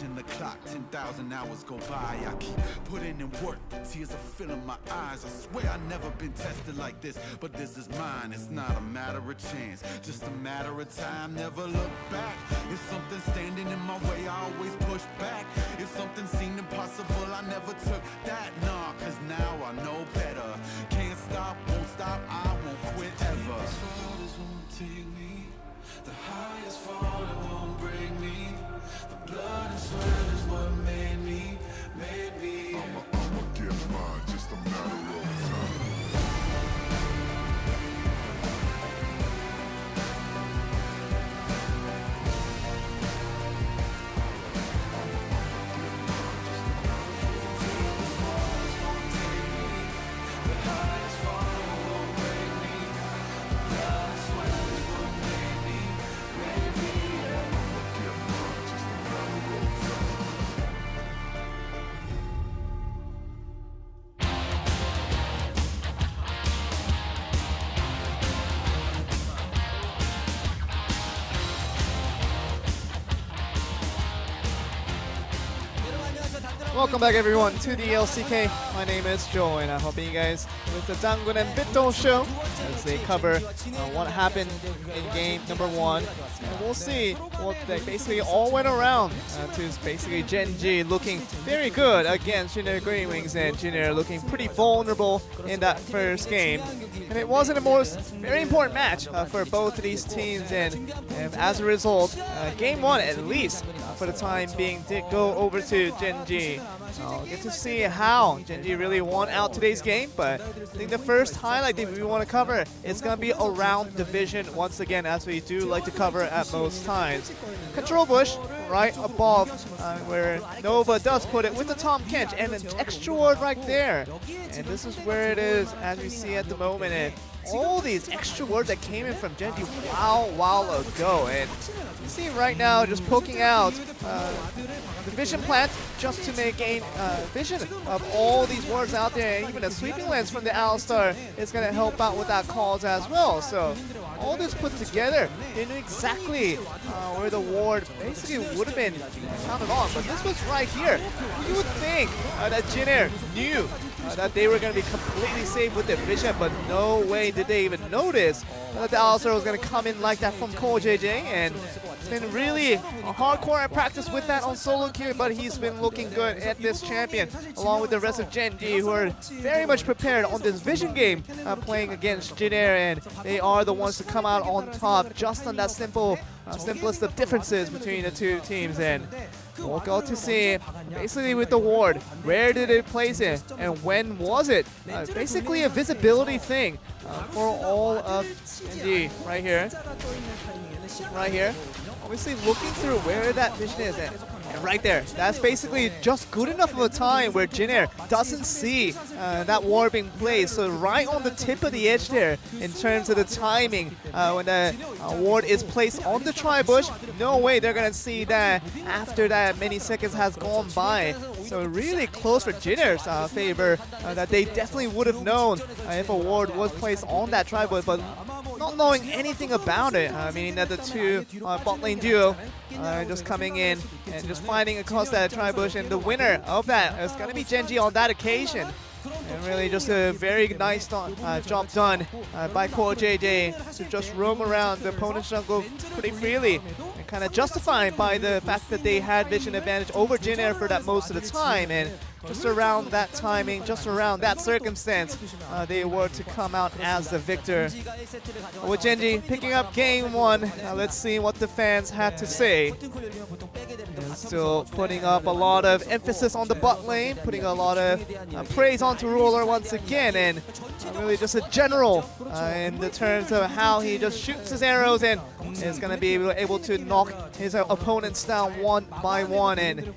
watching the clock, 10,000 hours go by. I keep putting in work, the tears are filling my eyes. I swear I've never been tested like this, but this is mine. It's not a matter of chance, just a matter of time. Never look back. If something standing in my way, I always push back. If something seemed impossible, I never took that. Nah, cause now I know better. Can't stop, won't stop, I won't quit ever. Take me, the highest fall it won't break me. The blood and sweat is what made me. I'ma get mine, just a matter of time. Welcome back everyone to the LCK. My name is Joe and I'm helping you guys with the Dangun and Bitto show as they cover what happened in game number 1. And we'll see what they basically all went around to basically Gen.G looking very good against GreenWings and Junior looking pretty vulnerable in that first game. And it wasn't a very important match for both of these teams, and as a result, game 1 at least for the time being did go over to Gen.G. I'll get to see how Gen.G really won out today's game, but I think the first highlight that we want to cover is going to be around division once again, as we do like to cover at most times. Control bush right above where Nova does put it with the Tom Kench and an extra ward right there. And this is where it is as we see at the moment. And all these extra wards that came in from Gen.G a while ago. And you see right now just poking out the vision plant just to make gain vision of all these wards out there, and even a sweeping lens from the Alistar is going to help out with that cause as well. So all this put together, they knew exactly where the ward basically would have been counted on, but this was right here. You would think that Jin knew that they were going to be completely safe with their vision, but no way did they even notice that the Alistar was going to come in like that from JAG, and it's been really hardcore at practice with that on solo queue, but he's been looking good at this champion, along with the rest of Gen.G, who are very much prepared on this vision game, playing against Jin, and they are the ones to come out on top just on that simplest of differences between the two teams. And we'll go to see basically with the ward, where did it place it and when was it? Basically a visibility thing for all of Gen.G right here. Obviously looking through where that vision is at. And right there, that's basically just good enough of a time where Jin doesn't see that ward being placed. So right on the tip of the edge there in terms of the timing when the ward is placed on the tri-bush. No way they're going to see that after that many seconds has gone by. So really close for Jinner's favor, that they definitely would have known if a ward was placed on that tri-bush, but not knowing anything about it, meaning that the two bot lane duo just coming in and just finding across that tri-bush, and the winner of that is going to be Gen.G on that occasion. And really just a very nice job done by JAG to just roam around the opponent's jungle pretty freely, and kind of justified by the fact that they had vision advantage over Jin for that most of the time. And just around that timing, just around that circumstance, they were to come out as the victor. With Gen.G picking up game 1, let's see what the fans had to say. And still putting up a lot of emphasis on the bot lane, putting a lot of praise onto Ruler once again, and really just a general in the terms of how he just shoots his arrows and is going to be able to knock his opponents down one by one. And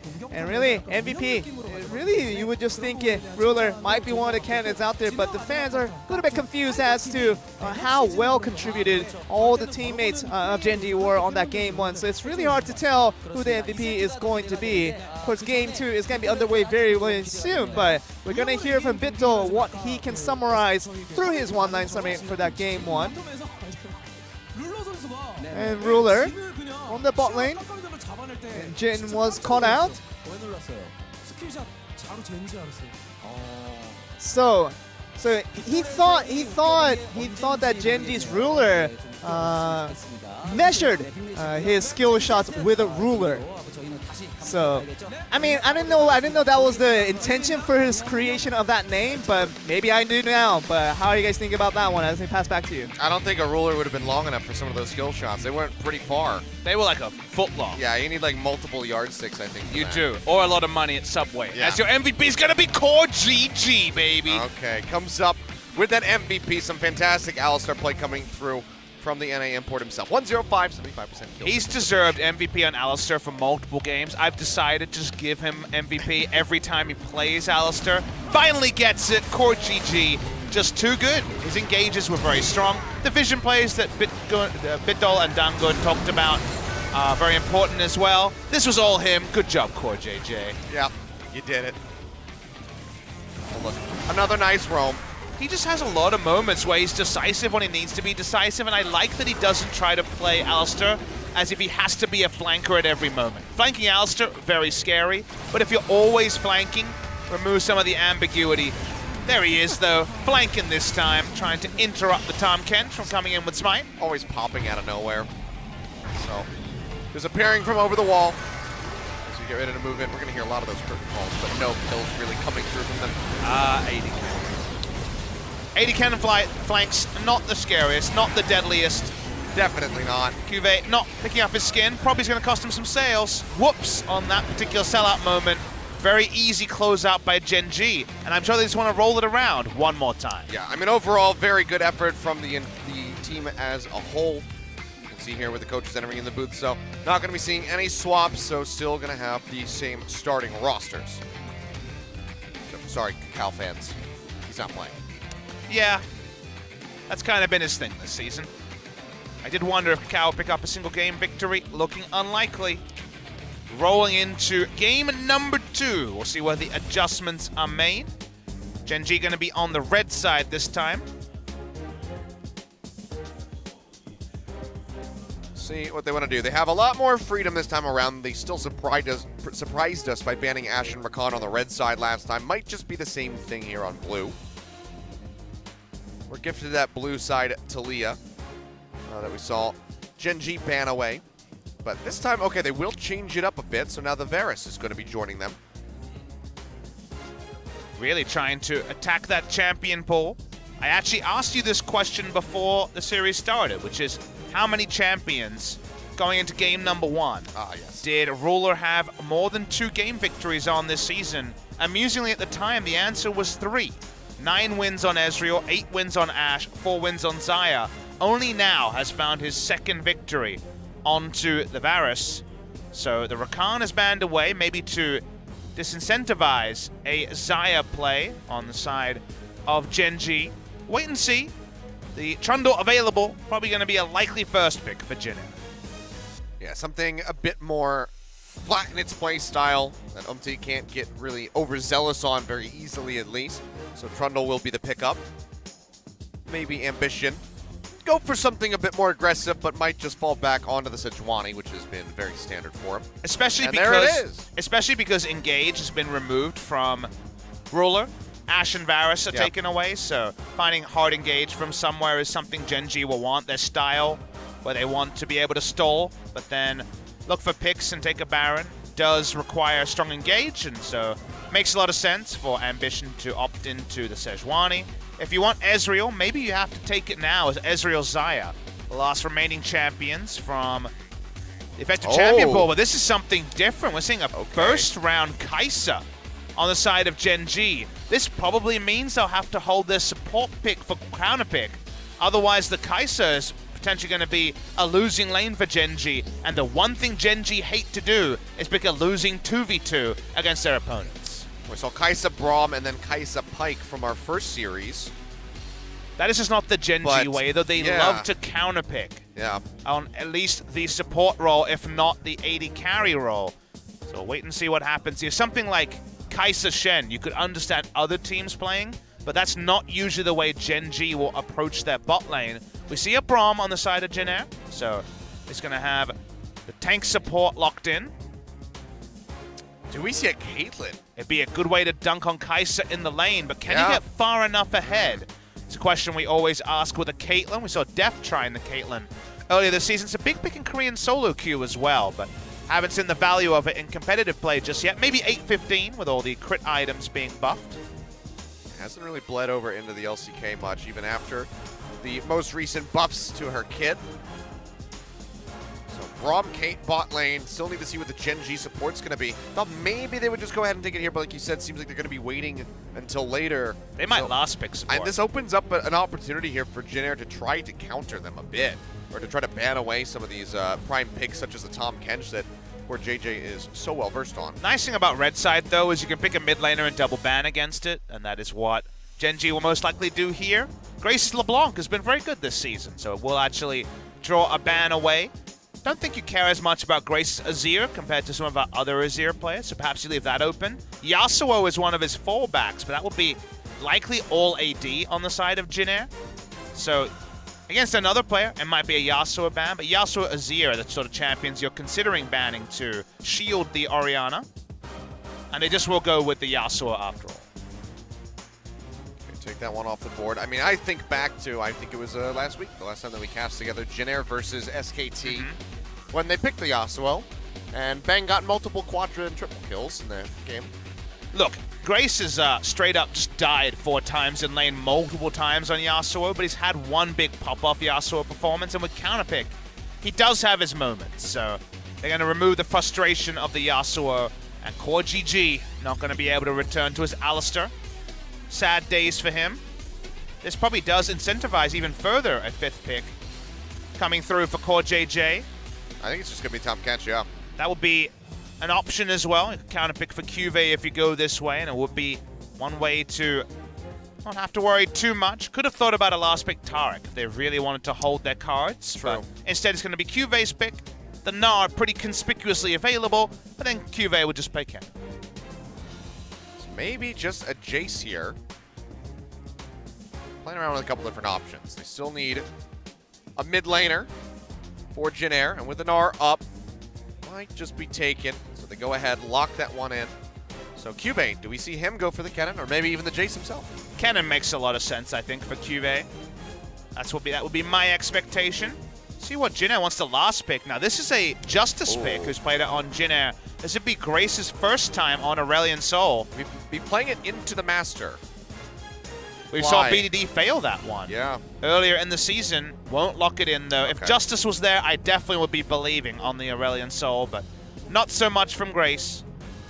really, MVP, really you would just think Ruler might be one of the candidates out there, but the fans are a little bit confused as to how well contributed all the teammates of Gen.G were on that game 1. So it's really hard to tell who the MVP is going to be. Of course, game 2 is going to be underway very soon, but we're going to hear from Bitto what he can summarize through his one-line summary for that game 1. And Ruler on the bot lane. Jin was caught out. So he thought that Gen.G's ruler measured his skill shots with a ruler. So, I mean, I didn't know that was the intention for his creation of that name, but maybe I do now. But how do you guys think about that one? As we pass back to you. I don't think a ruler would have been long enough for some of those skill shots. They went pretty far. They were like a foot long. Yeah, you need like multiple yardsticks, I think. You do, or a lot of money at Subway. Yeah. As your MVP is going to be Core GG, baby. Okay, comes up with that MVP. Some fantastic Alistar play coming through from the NA import himself. 105, 75% kill. He's deserved MVP on Alistar for multiple games. I've decided to just give him MVP every time he plays Alistar. Finally gets it. Core GG. Just too good. His engages were very strong. The vision plays that Bitdol and Dangun talked about are very important as well. This was all him. Good job, Core JJ. Yep, you did it. Oh, look, another nice roam. He just has a lot of moments where he's decisive when he needs to be decisive, and I like that he doesn't try to play Alistar as if he has to be a flanker at every moment. Flanking Alistar, very scary, but if you're always flanking, remove some of the ambiguity. There he is, though, flanking this time, trying to interrupt the Tom Kent from coming in with Smite. Always popping out of nowhere. So, disappearing from over the wall. As we get ready to move in, we're going to hear a lot of those curtain calls, but no kills really coming through from them. 80 cannon. 80 cannon flanks, not the scariest, not the deadliest. Definitely not. Cuvée not picking up his skin, probably is going to cost him some sales. Whoops on that particular sellout moment. Very easy closeout by Gen.G, and I'm sure they just want to roll it around one more time. Yeah, I mean, overall, very good effort from the team as a whole. You can see here with the coaches entering in the booth, so not going to be seeing any swaps, so still going to have the same starting rosters. Sorry, Cal fans. He's not playing. Yeah, that's kind of been his thing this season. I did wonder if Kakao would pick up a single game victory, looking unlikely. Rolling into game number 2. We'll see where the adjustments are made. Gen.G going to be on the red side this time. See what they want to do. They have a lot more freedom this time around. They still surprised us by banning Ashe and Rakan on the red side last time. Might just be the same thing here on blue. We're gifted that blue side Talia that we saw Gen.G ban away. But this time, okay, they will change it up a bit, so now the Varus is going to be joining them. Really trying to attack that champion pool. I actually asked you this question before the series started, which is how many champions going into game number 1 yes. did Ruler have more than 2 game victories on this season? Amusingly at the time, the answer was 3. 9 wins on Ezreal, 8 wins on Ashe, 4 wins on Xayah. Only now has found his second victory onto the Varus. So the Rakan is banned away, maybe to disincentivize a Xayah play on the side of Gen.G. Wait and see. The Trundle available, probably going to be a likely first pick for Jin. Yeah, something a bit more flat in its play style that Umti can't get really overzealous on very easily, at least. So Trundle will be the pickup. Maybe Ambition. Go for something a bit more aggressive, but might just fall back onto the Sejuani, which has been very standard for him. Especially because Engage has been removed from Ruler. Ashe and Varus are taken away, so finding hard Engage from somewhere is something Gen.G will want. Their style, where they want to be able to stall, but then look for picks and take a Baron, does require strong Engage, and so makes a lot of sense for Ambition to opt into the Sejuani. If you want Ezreal, maybe you have to take it now as Ezreal Xayah, the last remaining champions from the effective champion pool. But this is something different. We're seeing a first round Kai'Sa on the side of Gen.G. This probably means they'll have to hold their support pick for counter pick. Otherwise, the Kai'Sa is potentially going to be a losing lane for Gen.G. And the one thing Gen.G hate to do is pick a losing 2v2 against their opponents. We saw Kai'Sa Braum and then Kai'Sa Pyke from our first series. That is just not the Gen.G way, though. They love to counterpick on at least the support role, if not the AD carry role. So wait and see what happens here. Something like Kai'Sa Shen, you could understand other teams playing, but that's not usually the way Gen.G will approach their bot lane. We see a Braum on the side of Jin Air, so it's going to have the tank support locked in. Do we see a Caitlyn? It'd be a good way to dunk on Kai'Sa in the lane, but can you get far enough ahead? It's a question we always ask with a Caitlyn. We saw Def trying the Caitlyn earlier this season. It's a big pick in Korean solo queue as well, but haven't seen the value of it in competitive play just yet. Maybe 8-15 with all the crit items being buffed. Hasn't really bled over into the LCK much, even after the most recent buffs to her kit. So Braum, Kate, bot lane. Still need to see what the Gen.G support's going to be. Thought maybe they would just go ahead and take it here, but like you said, seems like they're going to be waiting until later. They might last pick support. And this opens up an opportunity here for Gen.G to try to counter them a bit, or to try to ban away some of these prime picks, such as the Tahm Kench that poor JJ is so well versed on. Nice thing about red side, though, is you can pick a mid laner and double ban against it, and that is what Gen.G will most likely do here. Grace LeBlanc has been very good this season, so it will actually draw a ban away. Don't think you care as much about Grace Azir compared to some of our other Azir players, so perhaps you leave that open. Yasuo is one of his fallbacks, but that will be likely all AD on the side of Jin. So against another player, it might be a Yasuo ban, but Yasuo Azir are the sort of champions you're considering banning to shield the Orianna. And they just will go with the Yasuo after all. Take that one off the board. I mean, I think back to, I think it was last week, the last time that we cast together, Gen.G versus SKT, when they picked the Yasuo, and Bang got multiple quadra and triple kills in the game. Look, Grace has straight up just died 4 times in lane multiple times on Yasuo, but he's had one big pop-off Yasuo performance, and with counterpick, he does have his moments. So they're going to remove the frustration of the Yasuo, and core GG not going to be able to return to his Alistar. Sad days for him. This probably does incentivize even further a 5th pick coming through for core JJ. I think it's just going to be Tahm Kench, yeah. That would be an option as well. You can counterpick for Cuvée if you go this way, and it would be one way to not have to worry too much. Could have thought about a last pick Taric if they really wanted to hold their cards. True. But instead, it's going to be Cuvé's pick. The Gnar pretty conspicuously available, but then Cuvée would just play Ken. So maybe just a Jace here. Playing around with a couple different options. They still need a mid laner for Gen.G, and with the Gnar up, might just be taken. So they go ahead, lock that one in. So Cuvée, do we see him go for the Kennen, or maybe even the Jace himself? Kennen makes a lot of sense, I think, for Cuvée. That would be my expectation. See what Gen.G wants to last pick. Now, this is a Justice pick who's played it on Gen.G. This would be Grace's first time on Aurelion Sol. We'd be playing it into the Master. We saw BDD fail that one. Yeah. Earlier in the season. Won't lock it in, though. Okay. If Justice was there, I definitely would be believing on the Aurelion Sol, but not so much from Grace.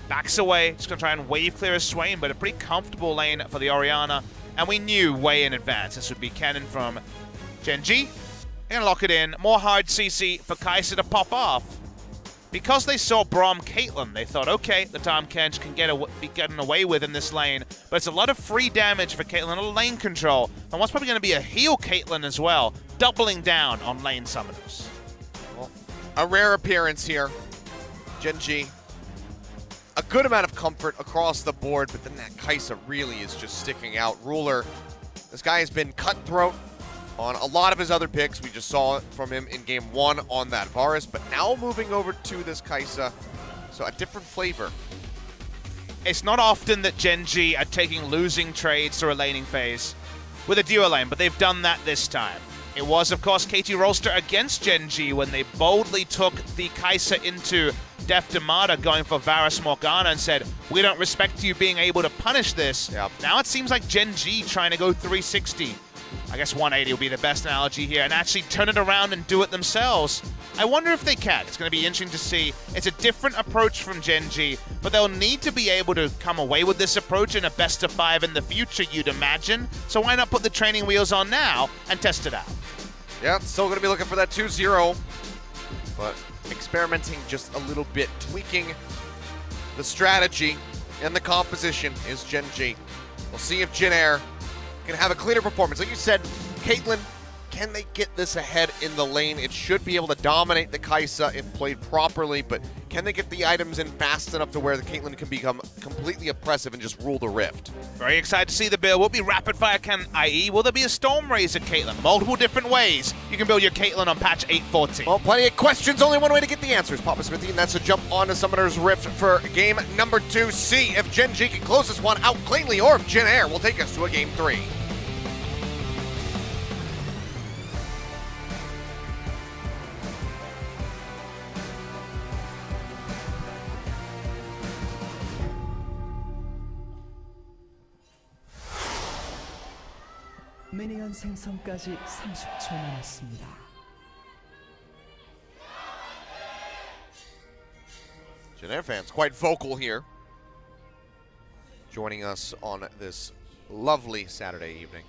Backs away. Just going to try and wave clear his Swain, but a pretty comfortable lane for the Orianna. And we knew way in advance this would be Kennen from Gen.G. They're going to lock it in. More hard CC for Kai'Sa to pop off. Because they saw Braum Caitlyn, they thought, okay, the Tahm Kench can be getting away with in this lane, but it's a lot of free damage for Caitlyn, a lot of lane control, and what's probably going to be a heal Caitlyn as well, doubling down on lane summoners. Well, a rare appearance here. Gen.G. A good amount of comfort across the board, but then that Kai'Sa really is just sticking out. Ruler, this guy has been cutthroat on a lot of his other picks. We just saw it from him in game 1 on that Varus, but now moving over to this Kai'Sa, so a different flavor. It's not often that Gen.G are taking losing trades through a laning phase with a duo lane, but they've done that this time. It was, of course, KT Rolster against Gen.G when they boldly took the Kai'Sa into Def Demata, going for Varus Morgana, and said, we don't respect you being able to punish this. Yep. Now it seems like Gen.G trying to go 360. I guess 180 will be the best analogy here, and actually turn it around and do it themselves. I wonder if they can. It's going to be interesting to see. It's a different approach from Gen.G, but they'll need to be able to come away with this approach in a best of 5 in the future, you'd imagine. So why not put the training wheels on now and test it out? Yeah, still going to be looking for that 2-0, but experimenting just a little bit, tweaking the strategy and the composition is Gen.G. We'll see if Gen.G can have a cleaner performance. Like you said, Caitlyn, can they get this ahead in the lane? It should be able to dominate the Kai'Sa if played properly, but can Can they get the items in fast enough to where the Caitlyn can become completely oppressive and just rule the Rift? Very excited to see the build. Will be rapid fire cannon, i.e. will there be a Storm Razor Caitlyn? Multiple different ways you can build your Caitlyn on patch 814. Well, plenty of questions, only one way to get the answers, Papa Smithy, and that's to jump onto Summoner's Rift for game number 2. See if Gen.G can close this one out cleanly, or if Jin Air will take us to a game 3. 미니언 생성까지 30초 남았습니다. Jin Air fans quite vocal here, joining us on this lovely Saturday evening.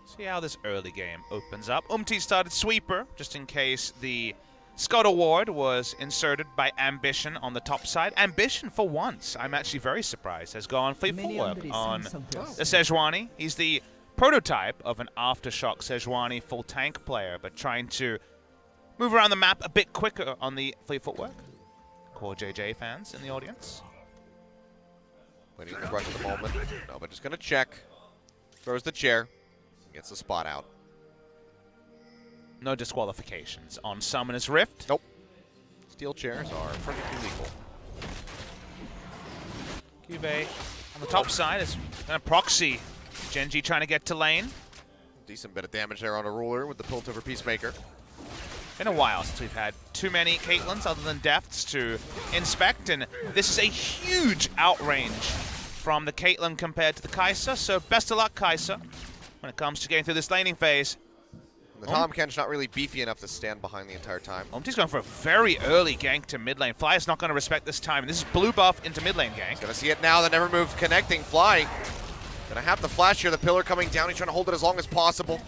See how this early game opens up. Started sweeper, just in case the Scuttle Ward was inserted by Ambition on the top side. Ambition, for once, I'm actually very surprised, has gone fleet footwork on the Sejuani. He's the prototype of an Aftershock Sejuani full tank player, but trying to move around the map a bit quicker on the fleet footwork. Core JJ fans in the audience. Waiting the rush at the moment. No, but just going to check. Throws the chair. Gets the spot out. No disqualifications on Summoner's Rift. Nope. Steel chairs are perfectly legal. Cuvée on the top side is going to proxy. Gen.G trying to get to lane. Decent bit of damage there on a ruler with the Piltover Peacemaker. Been a while since we've had too many Caitlyns other than Deaths to inspect, and this is a huge outrange from the Caitlyn compared to the Kai'Sa, so best of luck, Kai'Sa, when it comes to getting through this laning phase. The Tahm-Kench not really beefy enough to stand behind the entire time. Omti's going for a very early gank to mid lane. Fly is not going to respect this time. This is blue buff into mid lane gank. He's going to see it now. The never move connecting. Fly. Going to have the flash here. The pillar coming down. He's trying to hold it as long as possible.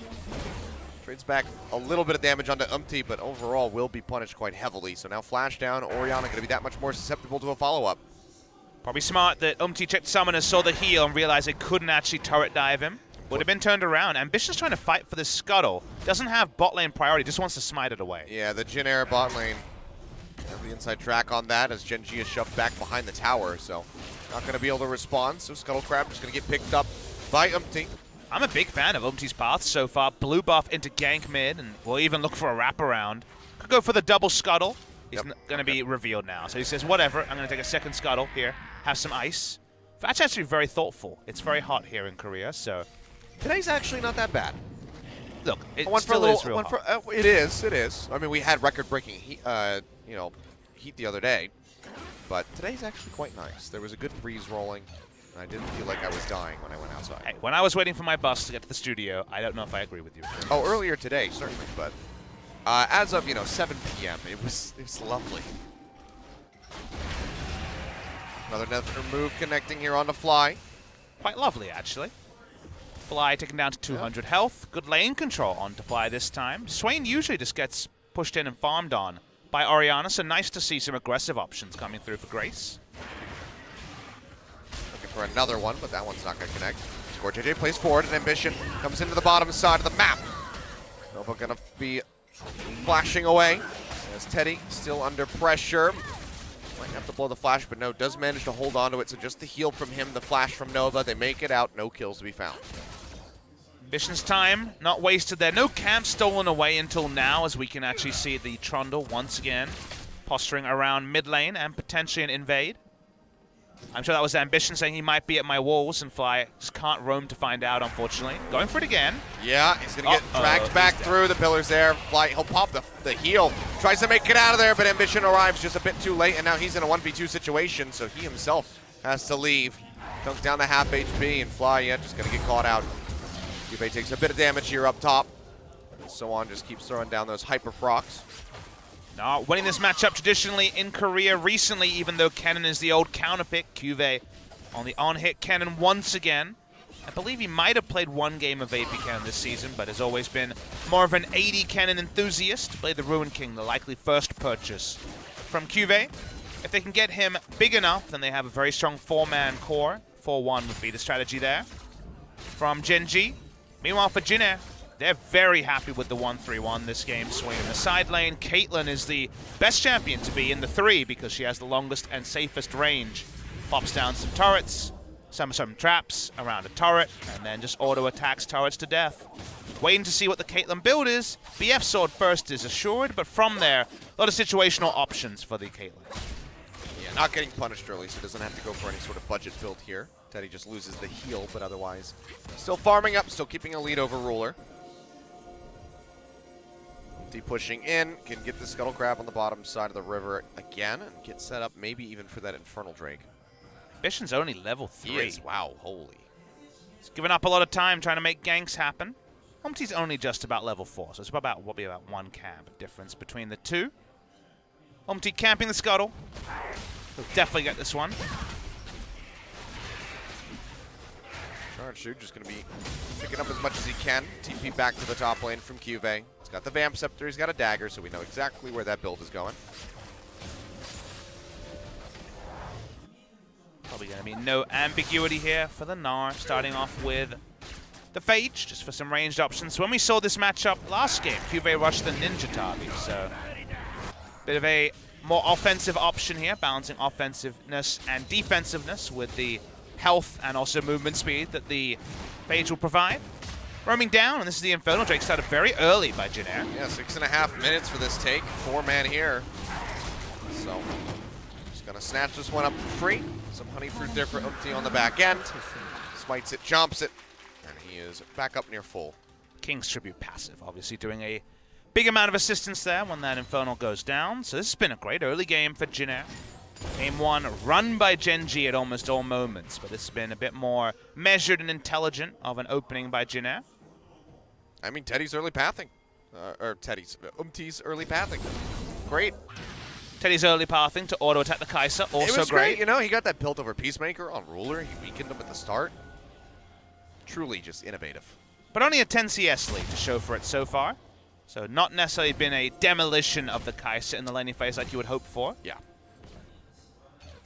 Trades back a little bit of damage onto Umti, but overall will be punished quite heavily. So now flash down. Orianna going to be that much more susceptible to a follow-up. Probably smart that Umti checked Summoner, saw the heal, and realized they couldn't actually turret dive him. Would have been turned around. Ambition's trying to fight for this Scuttle. Doesn't have bot lane priority, just wants to smite it away. Yeah, the Jin Air bot lane. Have the inside track on that as Gen.G is shoved back behind the tower, so not going to be able to respond. So Scuttle Crab just going to get picked up by Umti. I'm a big fan of Umti's path so far. Blue buff into gank mid, and we'll even look for a wraparound. Could go for the double Scuttle. He's going to be revealed now. So he says, whatever, I'm going to take a second Scuttle here, have some ice. That's actually very thoughtful. It's very hot here in Korea, so... Today's actually not that bad. Look, it is real hot. It is. I mean, we had record-breaking heat, heat the other day, but today's actually quite nice. There was a good breeze rolling, and I didn't feel like I was dying when I went outside. Hey, when I was waiting for my bus to get to the studio, I don't know if I agree with you. Oh, earlier today, certainly, but as of 7 p.m., it was lovely. Another nether move connecting here on the Fly. Quite lovely, actually. Fly taken down to 200 health. Good lane control onto Fly this time. Swain usually just gets pushed in and farmed on by Orianna, so nice to see some aggressive options coming through for Grace. Looking for another one, but that one's not going to connect. Score JJ plays forward, and Ambition comes into the bottom side of the map. Nova going to be flashing away as Teddy still under pressure. Might have to blow the flash, but no, does manage to hold on to it, so just the heal from him, the flash from Nova, they make it out, no kills to be found. Ambition's time, not wasted there. No camp stolen away until now, as we can actually see the Trundle once again posturing around mid lane and potentially an invade. I'm sure that was Ambition saying he might be at my walls, and Fly just can't roam to find out, unfortunately. Going for it again. Yeah, he's going to get dragged back through. The pillars there. Fly, he'll pop the heal. Tries to make it out of there, but Ambition arrives just a bit too late, and now he's in a 1v2 situation, so he himself has to leave. Comes down to half HP, and Fly, just going to get caught out. Cuvée takes a bit of damage here up top. And so on, just keeps throwing down those hyper procs. Not winning this matchup traditionally in Korea recently, even though Kennen is the old counter pick. Cuvée on the on-hit Kennen once again. I believe he might have played one game of AP Kennen this season, but has always been more of an AD Kennen enthusiast. Played the Ruin King, the likely first purchase from Cuvée. If they can get him big enough, then they have a very strong four-man core. 4-1 would be the strategy there from Gen.G. Meanwhile, for Jin Air, they're very happy with the 1-3-1 this game. Swing in the side lane. Caitlyn is the best champion to be in the 3 because she has the longest and safest range. Pops down some turrets, some traps around a turret, and then just auto attacks turrets to death. Waiting to see what the Caitlyn build is. BF sword first is assured, but from there, a lot of situational options for the Caitlyn. Yeah, not getting punished early, so doesn't have to go for any sort of budget build here. Teddy just loses the heal, but otherwise still farming up, still keeping a lead over Ruler. MT pushing in, can get the scuttle grab on the bottom side of the river again, and get set up maybe even for that Infernal Drake. Ambition's only level 3. He is, wow, holy. He's given up a lot of time trying to make ganks happen. Humpty's only just about level 4, so it's about what be about 1 camp difference between the two. Humpty camping the scuttle. He'll definitely get this one. Shoot just going to be picking up as much as he can. TP back to the top lane from Cuvée. He's got the Vamp Scepter, he's got a dagger, so we know exactly where that build is going. Probably going to be no ambiguity here for the Gnar, starting off with the Phage, just for some ranged options. When we saw this matchup last game, Cuvée rushed the Ninja Tabi, so bit of a more offensive option here, balancing offensiveness and defensiveness with the health and also movement speed that the Phage will provide. Roaming down, and this is the Infernal Drake, started very early by Gen.G. Yeah, 6.5 minutes for this take. 4-man here. So, just gonna snatch this one up for free. Some honey fruit there for Umpty on the back end. Smites it, jumps it, and he is back up near full. King's Tribute passive, obviously doing a big amount of assistance there when that Infernal goes down. So this has been a great early game for Gen.G. Game 1 run by Gen.G at almost all moments, but this has been a bit more measured and intelligent of an opening by Gen.G. I mean, Teddy's early pathing. Umpty's early pathing. Great. Teddy's early pathing to auto-attack the Kai'Sa, also It was great. You know, he got that built over Peacemaker on Ruler. He weakened him at the start. Truly just innovative. But only a 10 CS lead to show for it so far. So not necessarily been a demolition of the Kai'Sa in the laning phase like you would hope for. Yeah.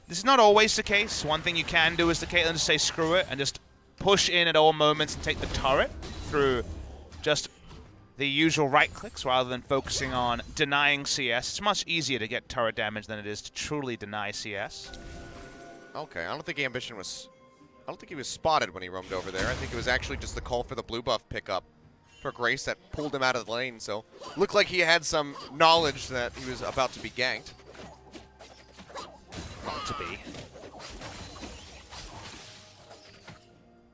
This is not always the case. One thing you can do is the Caitlyn just say screw it and just push in at all moments and take the turret through just the usual right clicks rather than focusing on denying CS. It's much easier to get turret damage than it is to truly deny CS. Okay, I don't think Ambition was... I don't think he was spotted when he roamed over there. I think it was actually just the call for the blue buff pickup for Grace that pulled him out of the lane. So, looked like he had some knowledge that he was about to be ganked. Not to be.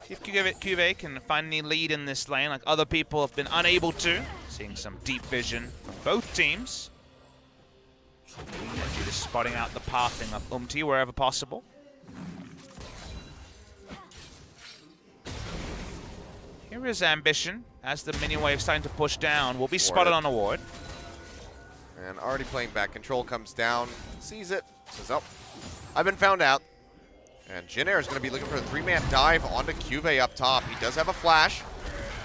If Cuvée can find any lead in this lane, like other people have been unable to, seeing some deep vision from both teams. Just spotting out the pathing of Umpty wherever possible. Here is Ambition, as the mini wave starting to push down, will be spotted on a ward. And already playing back. Control comes down, sees it, says, oh, I've been found out. And Gen.G is going to be looking for a 3-man dive onto Cuvée up top. He does have a flash,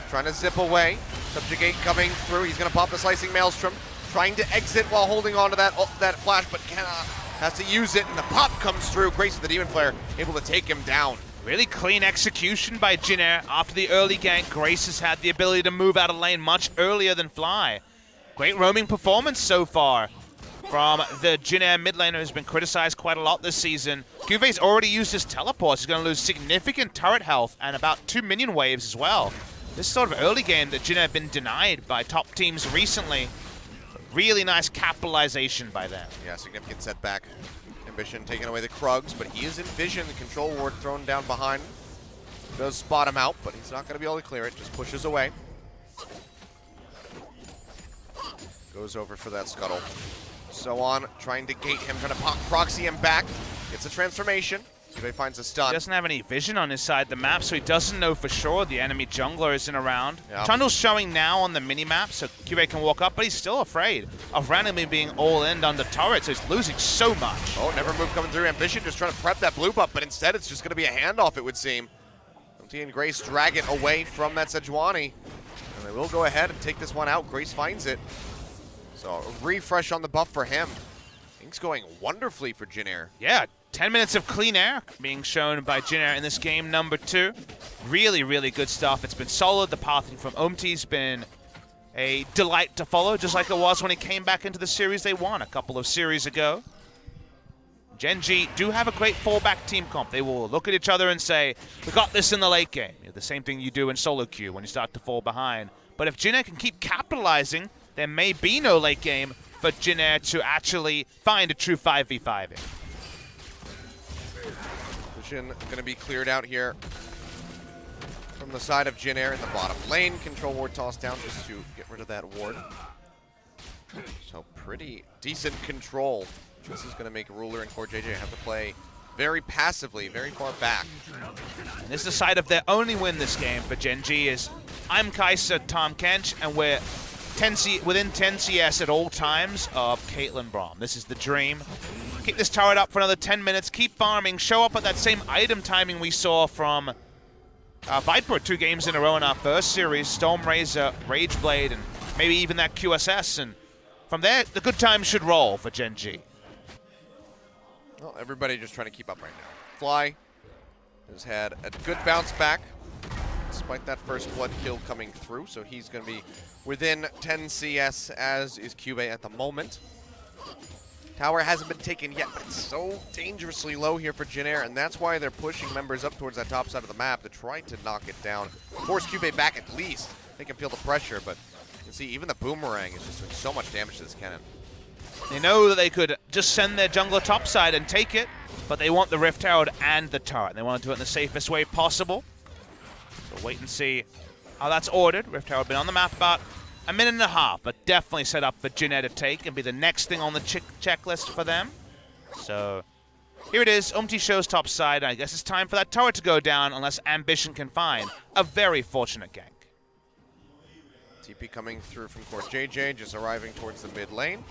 trying to zip away. Subjugate coming through. He's going to pop the Slicing Maelstrom, trying to exit while holding on to that flash, but cannot. Has to use it, and the pop comes through. Grace with the Demon Flare, able to take him down. Really clean execution by Gen.G. After the early gank, Grace has had the ability to move out of lane much earlier than Fly. Great roaming performance so far from the Gen.G mid laner, who's been criticized quite a lot this season. Cuvé's already used his teleports. He's going to lose significant turret health and about 2 minion waves as well. This sort of early game that Gen.G have been denied by top teams recently. Really nice capitalization by them. Yeah, significant setback. Ambition taking away the Krugs, but he is in vision. The control ward thrown down behind. Does spot him out, but he's not going to be able to clear it. Just pushes away. Goes over for that scuttle. So on, trying to gate him, trying to proxy him back. Gets a transformation. Cuvée finds a stun. He doesn't have any vision on his side of the map, so he doesn't know for sure the enemy jungler isn't around. Yep. Trundle's showing now on the mini-map, so Cuvée can walk up, but he's still afraid of randomly being all-in under turret, so he's losing so much. Oh, never move coming through. Ambition just trying to prep that blue buff, but instead it's just going to be a handoff, it would seem. Umpty and Grace drag it away from that Sejuani. And they will go ahead and take this one out. Grace finds it. So a refresh on the buff for him. Things going wonderfully for Gen.G. Yeah, 10 minutes of clean air being shown by Gen in this game number 2. Really, really good stuff. It's been solid. The pathing from Umti's been a delight to follow, just like it was when he came back into the series they won a couple of series ago. Gen.G do have a great fallback team comp. They will look at each other and say, we got this in the late game. The same thing you do in solo queue when you start to fall behind. But if Gen can keep capitalizing, there may be no late game for Gen to actually find a true 5v5 in. Vision going to be cleared out here from the side of Gen in the bottom lane. Control ward tossed down just to get rid of that ward. So pretty decent control. This is going to make Ruler and CoreJJ have to play very passively, very far back. And this is the side of their only win this game for Gen.G is I'm Kai'Sa, Tahm Kench, and we're within 10 CS at all times of Caitlyn Braum. This is the dream. Keep this turret up for another 10 minutes, keep farming, show up at that same item timing we saw from Viper 2 games in a row in our first series, Stormrazor, Rageblade, and maybe even that QSS. And from there, the good times should roll for Gen.G. Well, everybody just trying to keep up right now. Fly has had a good bounce back, despite that first blood kill coming through, so he's going to be within 10 CS, as is Cube at the moment. Tower hasn't been taken yet, but it's so dangerously low here for Gen and that's why they're pushing members up towards that top side of the map to try to knock it down. Force Cube back at least. They can feel the pressure, but you can see even the boomerang is just doing so much damage to this cannon. They know that they could just send their jungler topside and take it, but they want the Rift Herald and the turret. They want to do it in the safest way possible. So wait and see how that's ordered. Rift Herald been on the map about a minute and a half, but definitely set up for Gen to take and be the next thing on the checklist for them. So here it is. Umti shows topside. I guess it's time for that turret to go down unless Ambition can find a very fortunate gank. TP coming through from CoreJJ, just arriving towards the mid lane.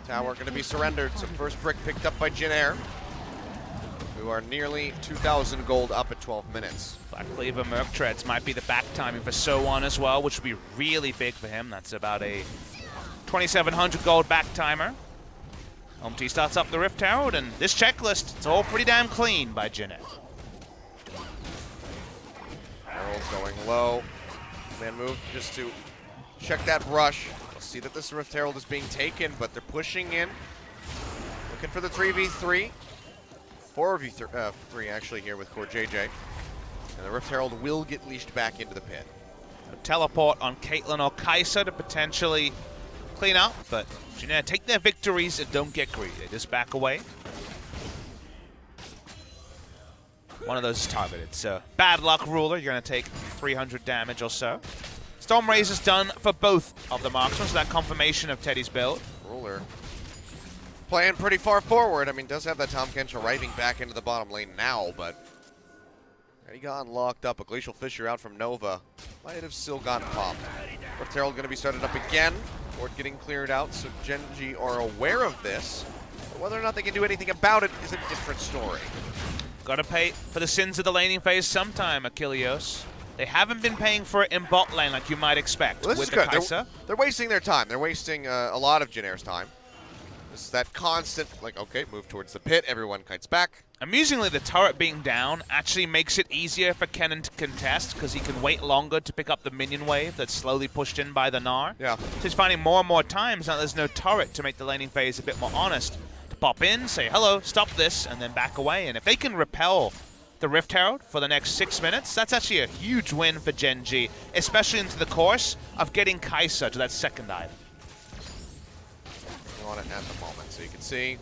Tower going to be surrendered, so first brick picked up by Gen who are nearly 2,000 gold up at 12 minutes. Black Cleaver Merc Treads might be the back timing for So1 as well, which would be really big for him. That's about a 2,700 gold back timer. Umti starts up the Rift Herald, and this checklist, it's all pretty damn clean by Gen. Herald's going low. Man move just to check that rush. We'll see that this Rift Herald is being taken, but they're pushing in. Looking for the 3v3. 4v3 actually here with CoreJJ. And the Rift Herald will get leashed back into the pit. A teleport on Caitlyn or Kai'Sa to potentially clean up, but Gen take their victories and don't get greedy. They just back away. One of those is targeted, so bad luck, Ruler. You're going to take 300 damage or so. Stormrazor's done for both of the marksmen, so that confirmation of Teddy's build. Ruler playing pretty far forward. I mean, does have that Tahm Kench arriving back into the bottom lane now, but he got locked up. A Glacial Fissure out from Nova. Might have still gotten popped. Rift Herald going to be started up again. Ward getting cleared out, so Gen.G are aware of this. But whether or not they can do anything about it is a different story. Gotta pay for the sins of the laning phase sometime, Achilleos. They haven't been paying for it in bot lane like you might expect Well, with this is the good. Kai'Sa. They're wasting their time. They're wasting a lot of Gen.'s time. This is that constant, like, okay, move towards the pit. Everyone kites back. Amusingly, the turret being down actually makes it easier for Kennen to contest because he can wait longer to pick up the minion wave that's slowly pushed in by the Gnar. Yeah. So he's finding more and more times now there's no turret to make the laning phase a bit more honest. To pop in, say hello, stop this, and then back away. And if they can repel the Rift Herald for the next 6 minutes, that's actually a huge win for Gen.G, especially into the course of getting Kai'Sa to that second item. On it at the moment, so you can see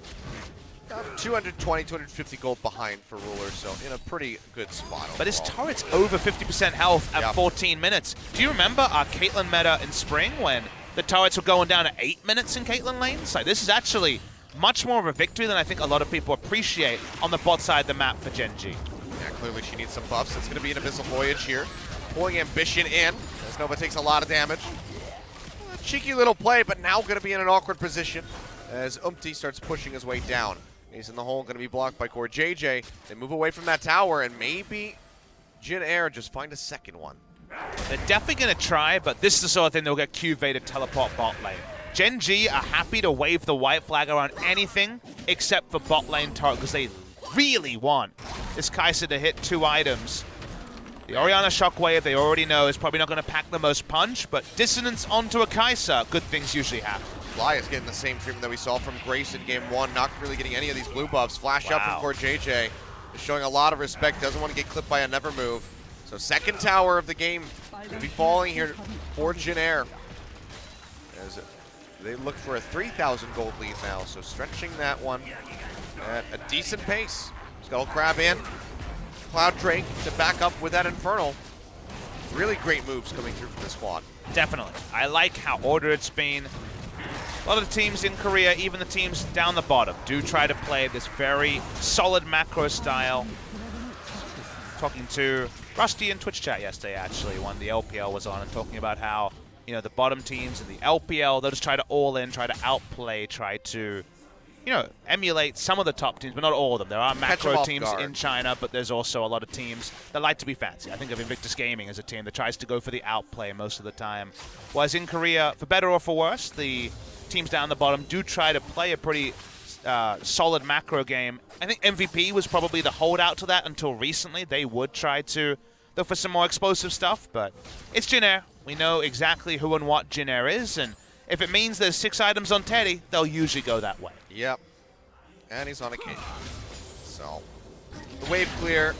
220, 250 gold behind for Ruler, so in a pretty good spot overall. But his turret's over 50% health at 14 minutes. Do you remember our Caitlyn meta in spring when the turrets were going down at 8 minutes in Caitlyn lanes? Like, this is actually much more of a victory than I think a lot of people appreciate on the bot side of the map for Gen.G. Yeah, clearly she needs some buffs. It's going to be an Abyssal Voyage here. Pulling Ambition in, as Nova takes a lot of damage. A cheeky little play, but now going to be in an awkward position as Umti starts pushing his way down. He's in the hole, going to be blocked by CoreJJ. They move away from that tower, and maybe Gen just find a second one. They're definitely going to try, but this is the sort of thing they'll get QV to teleport bot lane. Gen.G are happy to wave the white flag around anything except for bot lane turret because they really want is Kai'Sa to hit 2 items. The Orianna Shockwave, they already know, is probably not going to pack the most punch, but dissonance onto a Kai'Sa, good things usually happen. Fly is getting the same treatment that we saw from Grace in game 1, not really getting any of these blue buffs. Flash out from core JJ is showing a lot of respect, doesn't want to get clipped by a never move. So second tower of the game will be falling here for Gen.G. As they look for a 3,000 gold lead now, so stretching that one at a decent pace. Scuttle Crab in, Cloud Drake to back up with that Infernal. Really great moves coming through from this squad. Definitely. I like how ordered it's been. A lot of the teams in Korea, even the teams down the bottom, do try to play this very solid macro style. Talking to Rusty in Twitch chat yesterday, actually, when the LPL was on, and talking about how, you know, the bottom teams in the LPL, they'll just try to all in, try to outplay, try to, you know, emulate some of the top teams, but not all of them. There are macro teams in China, but there's also a lot of teams that like to be fancy. I think of Invictus Gaming as a team that tries to go for the outplay most of the time. Whereas in Korea, for better or for worse, the teams down the bottom do try to play a pretty solid macro game. I think MVP was probably the holdout to that until recently. They would try to look for some more explosive stuff, but it's Gen.G. We know exactly who and what Gen.G is, and if it means there's 6 items on Teddy, they'll usually go that way. Yep. And he's on a king. So, the wave clear,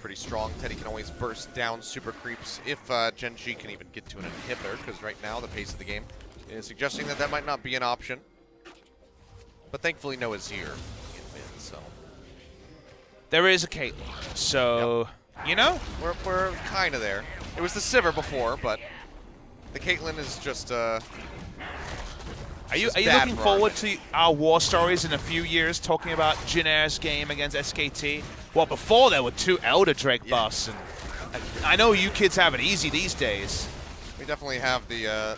pretty strong. Teddy can always burst down super creeps if Gen.G can even get to an inhibitor, because right now the pace of the game is suggesting that that might not be an option. But thankfully Noah's here. So there is a Caitlyn. So, you know? We're kind of there. It was the Sivir before, but the Caitlyn is just Are you looking forward to our war stories in a few years, talking about Gen.G's game against SKT? Well, before there were 2 Elder Drake buffs, and I know you kids have it easy these days. We definitely have the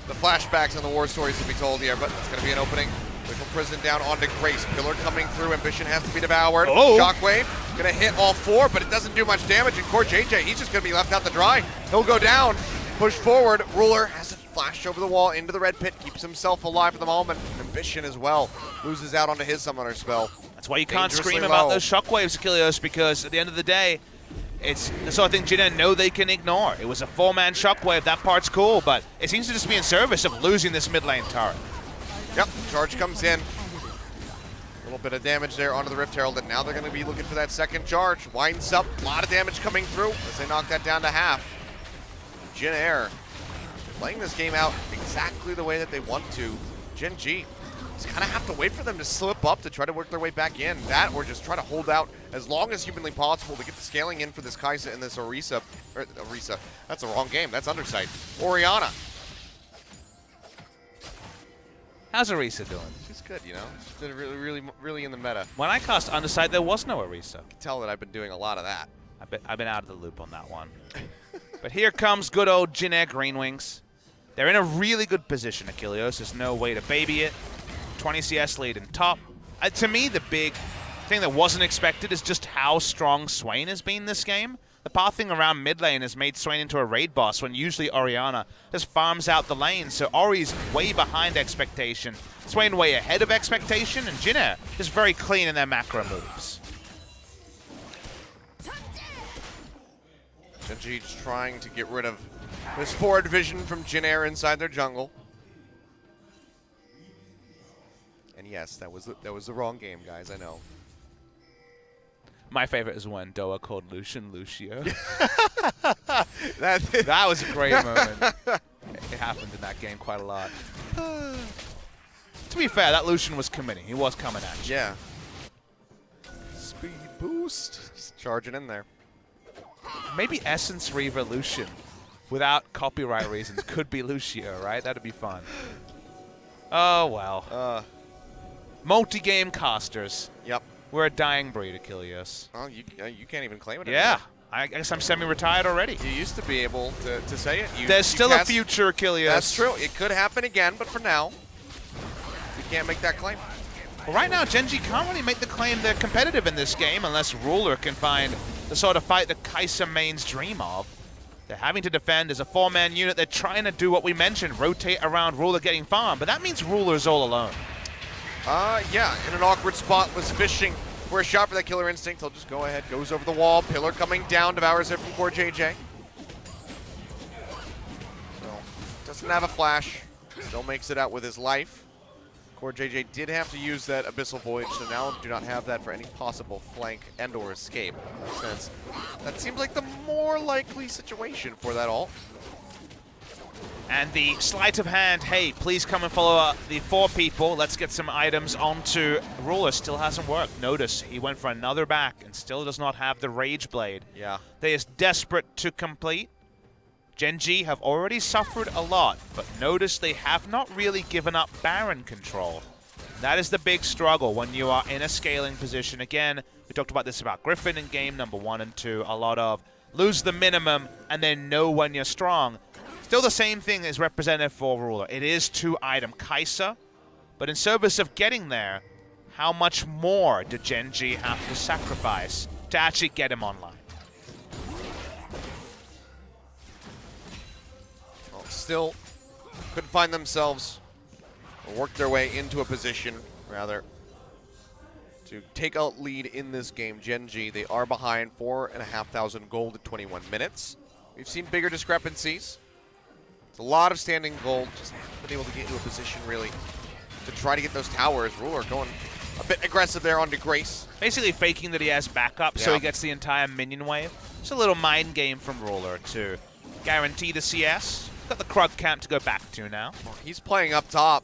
flashbacks and the war stories to be told here, but it's going to be an opening. Wiggle Prison down onto Grace. Pillar coming through. Ambition has to be devoured. Oh. Shockwave going to hit all 4, but it doesn't do much damage. And core JJ, he's just going to be left out to dry. He'll go down. Push forward. Ruler has a flash over the wall into the red pit. Keeps himself alive for the moment. Ambition as well. Loses out onto his summoner spell. That's why you can't scream about those shockwaves, Achilles, because at the end of the day, it's the sort of thing Gen.G know they can ignore. It was a 4-man shockwave. That part's cool, but it seems to just be in service of losing this mid lane turret. Yep, charge comes in. A little bit of damage there onto the Rift Herald, and now they're going to be looking for that second charge. Winds up, a lot of damage coming through as they knock that down to half. Gen.G playing this game out exactly the way that they want to. Gen.G just kind of have to wait for them to slip up to try to work their way back in. That or just try to hold out as long as humanly possible to get the scaling in for this Kai'Sa and this Orisa. That's the wrong game. That's Undersight. Orianna. How's Orisa doing? She's good, you know. She's been really in the meta. When I cast Underside, there was no Orisa. You can tell that I've been doing a lot of that. I've been out of the loop on that one. But here comes good old Gen.G GreenWings. They're in a really good position, Achilles. There's no way to baby it. 20 CS lead in top. To me, the big thing that wasn't expected is just how strong Swain has been this game. The pathing around mid lane has made Swain into a raid boss when usually Orianna just farms out the lane. So Ori's way behind expectation. Swain way ahead of expectation, and Gen.G is very clean in their macro moves. Gen.G just trying to get rid of this forward vision from Gen.G inside their jungle. And yes, that was the wrong game, guys, I know. My favorite is when Doa called Lucian Lucio. that was a great moment. It happened in that game quite a lot. To be fair, that Lucian was committing. He was coming at you. Yeah. Speed boost. Just charging in there. Maybe Essence Reaver Lucian, without copyright reasons, could be Lucio, right? That'd be fun. Oh, well. Multi-game casters. Yep. We're a dying breed, Achilles. Oh, you can't even claim it Yeah. anymore. I guess I'm semi-retired already. You used to be able to say it. There's still a future, Achilles. That's true. It could happen again, but for now, we can't make that claim. Well, right now, Gen.G can't really make the claim they're competitive in this game unless Ruler can find the sort of fight that Kai'Sa mains dream of. They're having to defend as a 4-man unit. They're trying to do what we mentioned, rotate around Ruler getting farm, but that means Ruler's all alone. Yeah, in an awkward spot was fishing for a shot for that killer instinct. He'll just go ahead, goes over the wall. Pillar coming down, devours it from core JJ. So, doesn't have a flash. Still makes it out with his life. Core JJ did have to use that Abyssal Void, so now do not have that for any possible flank and or escape. Since that seems like the more likely situation for that ult. And the sleight of hand, hey, please come and follow the 4 people. Let's get some items onto Ruler. Still hasn't worked. Notice he went for another back and still does not have the Rage Blade. Yeah. They is desperate to complete. Gen.G have already suffered a lot, but notice they have not really given up Baron control. That is the big struggle when you are in a scaling position. Again, we talked about this about Griffin in game number 1 and 2. A lot of lose the minimum and then know when you're strong. Still the same thing is represented for Ruler. It is 2-item Kai'Sa, but in service of getting there, how much more do Gen.G have to sacrifice to actually get him online? Well, still couldn't find themselves or work their way into a position, rather, to take a lead in this game. Gen.G, they are behind 4,500 gold at 21 minutes. We've seen bigger discrepancies. It's a lot of standing gold, just haven't been able to get into a position, really, to try to get those towers. Ruler going a bit aggressive there onto Grace. Basically faking that he has backup so he gets the entire minion wave. It's a little mind game from Ruler to guarantee the CS. Got the Krug camp to go back to now. Well, he's playing up top.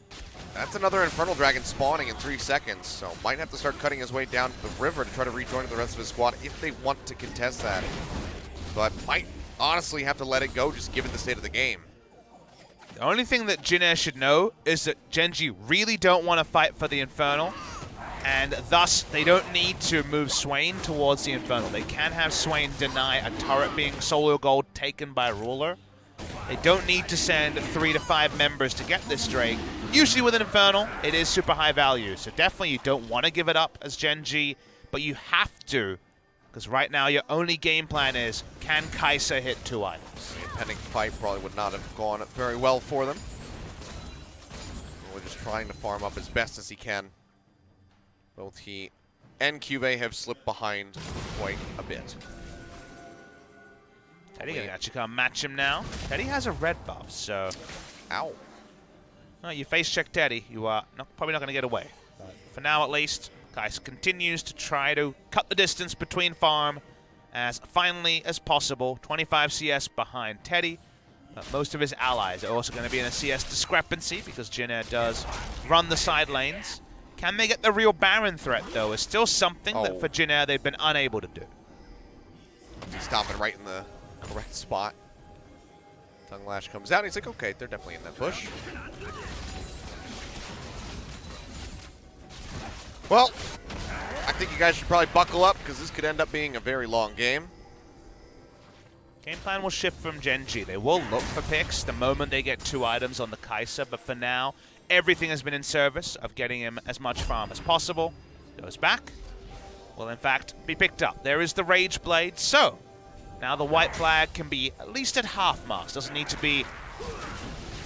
That's another Infernal Dragon spawning in 3 seconds, so might have to start cutting his way down to the river to try to rejoin the rest of his squad if they want to contest that. But might honestly have to let it go just given the state of the game. The only thing that Jin should know is that Gen.G really don't want to fight for the Infernal, and thus they don't need to move Swain towards the Infernal. They can have Swain deny a turret being solo gold taken by Ruler. They don't need to send 3 to 5 members to get this Drake. Usually with an Infernal, it is super high value, so definitely you don't want to give it up as Gen.G, but you have to, because right now your only game plan is, can Kai'Sa hit 2 items? The impending fight probably would not have gone very well for them. We're just trying to farm up as best as he can. Both he and Cuvée have slipped behind quite a bit. Teddy gonna actually come match him now. Teddy has a red buff, so... Ow. Well, you face check Teddy, you are probably not gonna get away. But for now at least, Kai'Sa continues to try to cut the distance between farm as finally as possible. 25 CS behind Teddy. Most of his allies are also going to be in a CS discrepancy because Jin does run the side lanes. Can they get the real Baron threat, though, is still something that for Jin they've been unable to do. He's stopping right in the correct spot. Tongue Lash comes out, and he's like, okay, they're definitely in that bush. Well, I think you guys should probably buckle up because this could end up being a very long game. Game plan will shift from Gen.G. They will look for picks the moment they get 2 items on the Kai'Sa, but for now, everything has been in service of getting him as much farm as possible. Goes back. Will in fact be picked up. There is the Rage Blade, so now the white flag can be at least at half mast. Doesn't need to be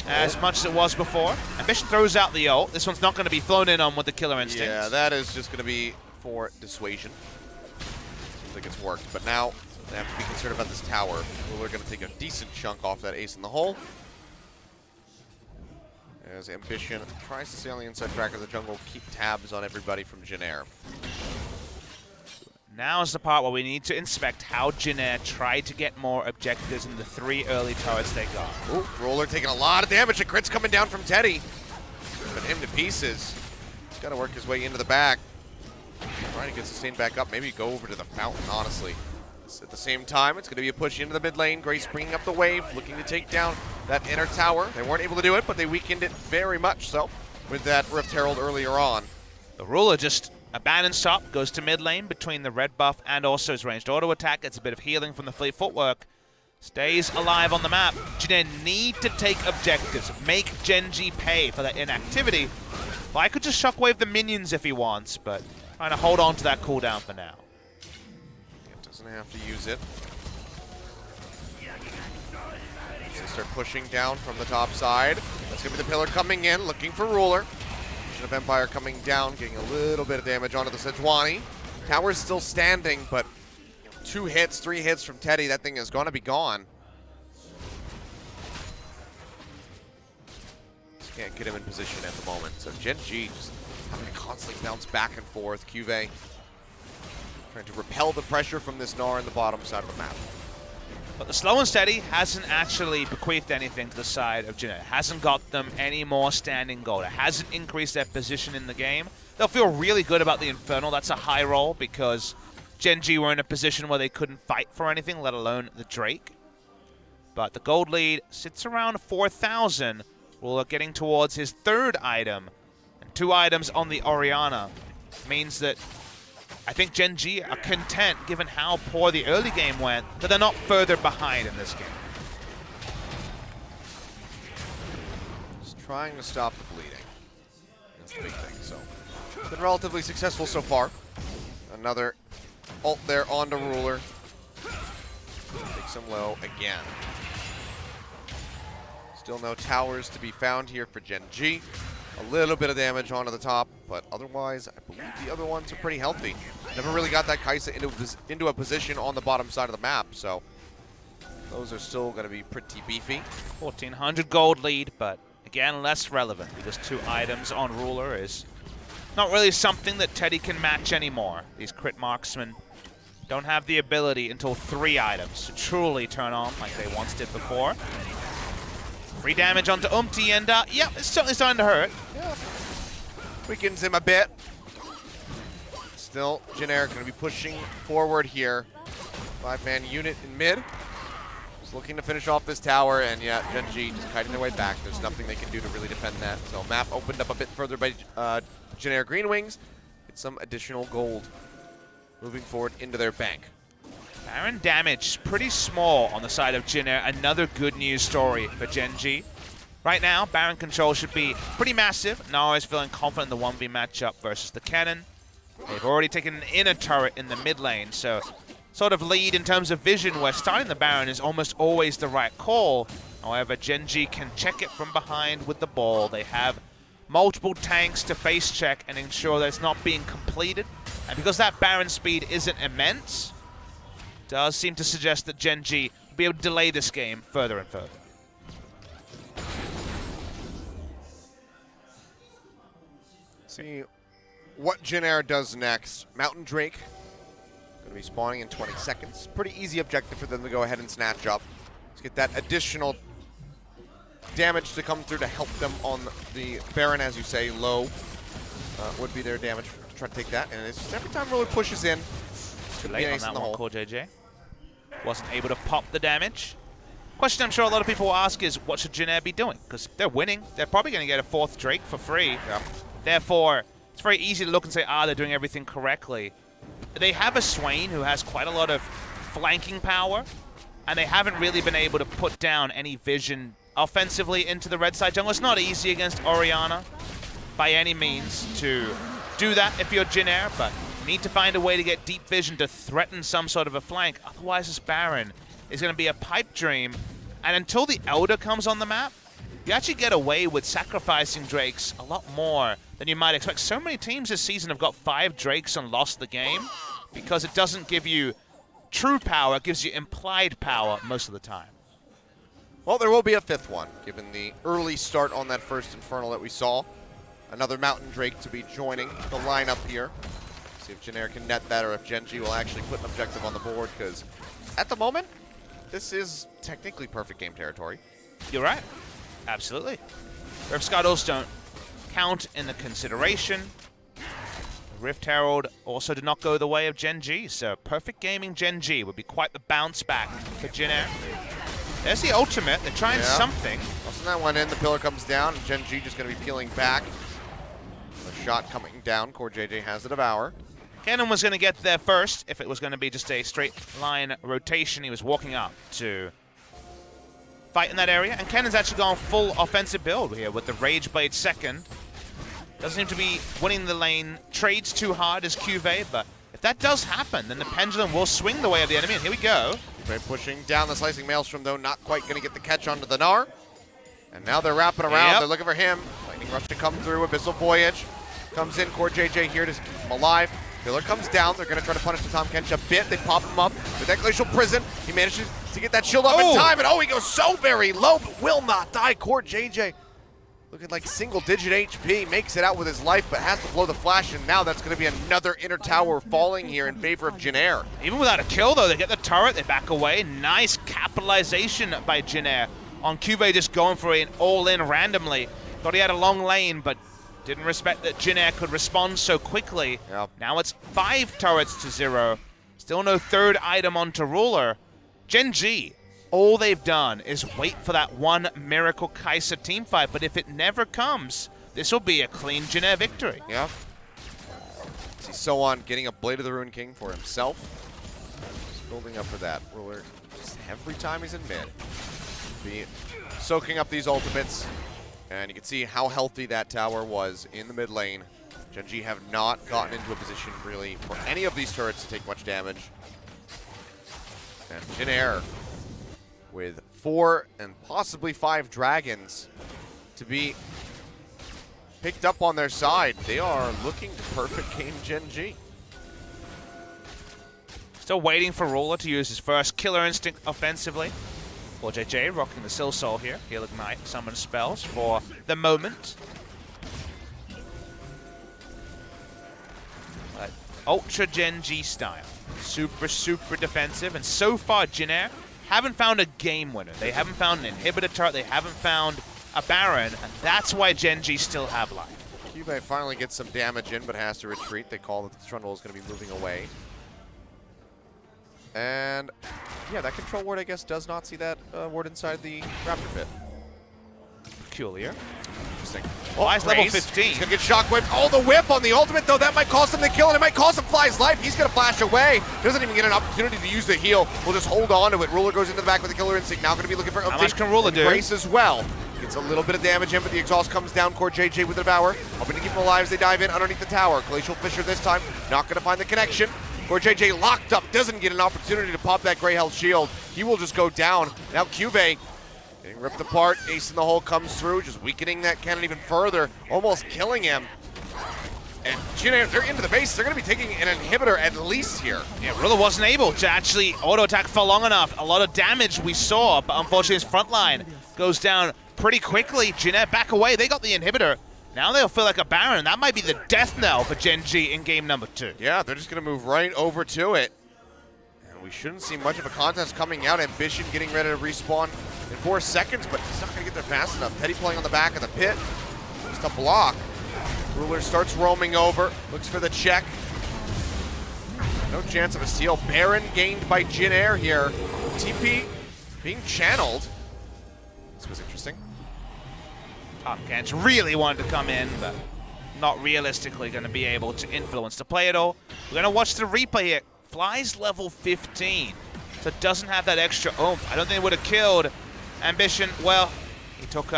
as much as it was before. Ambition throws out the ult. This one's not going to be flown in on with the killer instinct. Yeah, that is just going to be for dissuasion. Seems like it's worked, but now they have to be concerned about this tower. We're going to take a decent chunk off that ace in the hole. As Ambition tries to stay on the inside track of the jungle, keep tabs on everybody from Jin. Now is the part where we need to inspect how Jin tried to get more objectives in the 3 early turrets they got. Ooh, Roller taking a lot of damage. The crit's coming down from Teddy. But him to pieces. He's got to work his way into the back. Trying to get sustained back up. Maybe go over to the fountain, honestly. At the same time, it's going to be a push into the mid lane. Grace bringing up the wave, looking to take down that inner tower. They weren't able to do it, but they weakened it very much so with that Rift Herald earlier on. The Ruler just abandons top, goes to mid lane between the red buff and also his ranged auto attack. Gets a bit of healing from the fleet footwork. Stays alive on the map. Jin need to take objectives. Make Gen.G pay for that inactivity. Well, I could just shockwave the minions if he wants, but trying to hold on to that cooldown for now. Doesn't have to use it. So start pushing down from the top side. That's going to be the pillar coming in, looking for Ruler. Vision of Empire coming down, getting a little bit of damage onto the Sejuani. Tower's still standing, but 2 hits, 3 hits from Teddy, that thing is going to be gone. Just can't get him in position at the moment. So Gen.G just having to constantly bounce back and forth. Cuvée trying to repel the pressure from this Gnar in the bottom side of the map. But the slow and steady hasn't actually bequeathed anything to the side of Gen.G. It hasn't got them any more standing gold. It hasn't increased their position in the game. They'll feel really good about the Infernal. That's a high roll because Gen.G were in a position where they couldn't fight for anything, let alone the Drake. But the gold lead sits around 4,000. We're getting towards his 3rd item. And 2 items on the Orianna means that I think Gen.G are content, given how poor the early game went, that they're not further behind in this game. Just trying to stop the bleeding. That's the big thing. So, been relatively successful so far. Another ult there onto Ruler. Takes him low again. Still no towers to be found here for Gen.G. A little bit of damage onto the top, but otherwise, I believe the other ones are pretty healthy. Never really got that Kai'Sa into a position on the bottom side of the map, so those are still going to be pretty beefy. 1,400 gold lead, but again, less relevant because 2 items on Ruler is not really something that Teddy can match anymore. These crit marksmen don't have the ability until 3 items to truly turn on like they once did before. Free damage onto Umti, and yeah, it's certainly starting to hurt. Yeah. Weakens him a bit. Still, Generic going to be pushing forward here. 5-man unit in mid. Just looking to finish off this tower, and yeah, Gen.G just kiting their way back. There's nothing they can do to really defend that. So map opened up a bit further by Generic GreenWings. Get some additional gold moving forward into their bank. Baron damage pretty small on the side of Jin Air. Another good news story for Gen.G. Right now, Baron control should be pretty massive. Nara is feeling confident in the 1v matchup versus the Cannon. They've already taken an inner turret in the mid lane, so sort of lead in terms of vision where starting the Baron is almost always the right call. However, Gen.G can check it from behind with the ball. They have multiple tanks to face check and ensure that it's not being completed. And because that Baron speed isn't immense, does seem to suggest that Gen.G will be able to delay this game further and further. See what Jin Air does next. Mountain Drake going to be spawning in 20 seconds. Pretty easy objective for them to go ahead and snatch up. Let's get that additional damage to come through to help them on the Baron, as you say, low. Would be their damage to try to take that. And it's just every time Ruler pushes in, Too late on that one, CoreJJ. Wasn't able to pop the damage. Question I'm sure a lot of people will ask is, what should Jin Air be doing? Because they're winning. They're probably going to get a 4th Drake for free. Yeah. Therefore, it's very easy to look and say, they're doing everything correctly. They have a Swain who has quite a lot of flanking power, and they haven't really been able to put down any vision offensively into the red side jungle. It's not easy against Orianna by any means to do that if you're Jin Air, but you need to find a way to get deep vision to threaten some sort of a flank. Otherwise, this Baron is going to be a pipe dream. And until the Elder comes on the map, you actually get away with sacrificing Drakes a lot more than you might expect. So many teams this season have got 5 Drakes and lost the game because it doesn't give you true power, it gives you implied power most of the time. Well, there will be a 5th one, given the early start on that first Infernal that we saw. Another Mountain Drake to be joining the lineup here. See if Jin Air can net that, or if Gen.G will actually put an objective on the board, because at the moment, this is technically perfect game territory. You're right. Absolutely. Rift Scuttles don't count in the consideration. Rift Herald also did not go the way of Gen.G, so perfect gaming Gen.G would be quite the bounce back for Jin Air. There's the ultimate. They're trying something. Tossing that one in, the pillar comes down, and Gen.G just going to be peeling back. A shot coming down. CoreJJ has the Devour. Cannon was going to get there first if it was going to be just a straight line rotation. He was walking up to fight in that area, and Cannon's actually gone full offensive build here with the Rage Blade second. Doesn't seem to be winning the lane. Trades too hard as Cuvée, but if that does happen, then the pendulum will swing the way of the enemy, and here we go. Cuvée pushing down the Slicing Maelstrom, though, not quite going to get the catch onto the Gnar. And now they're wrapping around. They're looking for him. Lightning Rush to come through. Abyssal Voyage comes in. CoreJJ here to keep him alive. Killer comes down. They're going to try to punish the Tom Kench a bit. They pop him up with that Glacial Prison. He manages to get that shield up in time, and he goes so very low, but will not die. JAG looking like single-digit HP, makes it out with his life, but has to blow the flash, and now that's going to be another inner tower falling here in favor of Gen.G. Even without a kill, though, they get the turret, they back away. Nice capitalization by Gen.G on Cuvée just going for an all-in randomly. Thought he had a long lane, but didn't respect that Gen.G could respond so quickly. Yep. Now it's 5 turrets to 0. Still no third item onto Ruler. Gen.G, all they've done is wait for that one Miracle Kai'Sa teamfight, but if it never comes, this will be a clean Gen.G victory. Yeah. See Soan getting a Blade of the Ruined King for himself. Just building up for that. Ruler, just every time he's in mid, be soaking up these ultimates. And you can see how healthy that tower was in the mid lane. Gen.G have not gotten into a position really for any of these turrets to take much damage. And Gen.G with 4 and possibly 5 dragons to be picked up on their side. They are looking to perfect game Gen.G. Still waiting for Ruler to use his first Killer Instinct offensively. Or JJ rocking the Still Soul here. He'll ignite, summon spells for the moment. But Ultra Gen.G style. Super, super defensive. And so far, Gen.G haven't found a game winner. They haven't found an inhibitor turret. They haven't found a Baron. And that's why Gen.G still have life. Cuvée finally gets some damage in, but has to retreat. They call that the Trundle is going to be moving away. And yeah, that control ward, I guess, does not see that ward inside the Raptor pit. Peculiar. Interesting. Fly's level 15. He's going to get shockwaved. Oh, the whip on the ultimate, though. That might cost him the kill, and it might cost him Fly's life. He's going to flash away. Doesn't even get an opportunity to use the heal. We'll just hold on to it. Ruler goes into the back with the Killer Instinct. Now going to be looking for How much can Ruler do? Grace as well. Gets a little bit of damage in, but the exhaust comes down. JAG with the Devour. Hoping to keep him alive as they dive in underneath the tower. Glacial Fissure this time. Not going to find the connection. JAG locked up, doesn't get an opportunity to pop that Grey Health shield. He will just go down. Now Cuvée getting ripped apart. Ace in the hole comes through, just weakening that cannon even further, almost killing him. And Gen.G, they're into the base. They're going to be taking an inhibitor at least here. Yeah, Ruler wasn't able to actually auto-attack for long enough. A lot of damage we saw, but unfortunately his front line goes down pretty quickly. Gen.G back away. They got the inhibitor. Now they'll feel like a Baron. That might be the death knell for Gen.G in game number 2. Yeah, they're just going to move right over to it. And we shouldn't see much of a contest coming out. Ambition getting ready to respawn in 4 seconds, but he's not going to get there fast enough. Teddy playing on the back of the pit. Just a block. Ruler starts roaming over. Looks for the check. No chance of a steal. Baron gained by Gen.G here. TP being channeled. This was interesting. Tom Kench really wanted to come in, but not realistically going to be able to influence the play at all. We're going to watch the replay here. Fly's level 15, so doesn't have that extra oomph. I don't think it would have killed Ambition. Well, he took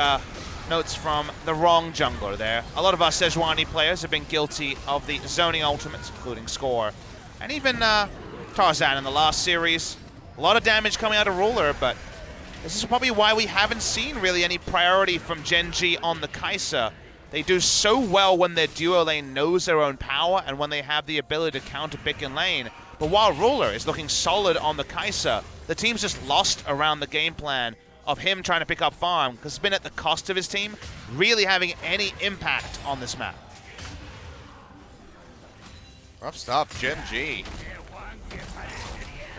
notes from the wrong jungler there. A lot of our Sejuani players have been guilty of the zoning ultimates, including Score, and even Tarzan in the last series. A lot of damage coming out of Ruler, but this is probably why we haven't seen really any priority from Gen.G on the Kai'Sa. They do so well when their duo lane knows their own power and when they have the ability to counter pick and lane. But while Ruler is looking solid on the Kai'Sa, the team's just lost around the game plan of him trying to pick up farm because it's been at the cost of his team really having any impact on this map. Rough stuff, Gen.G.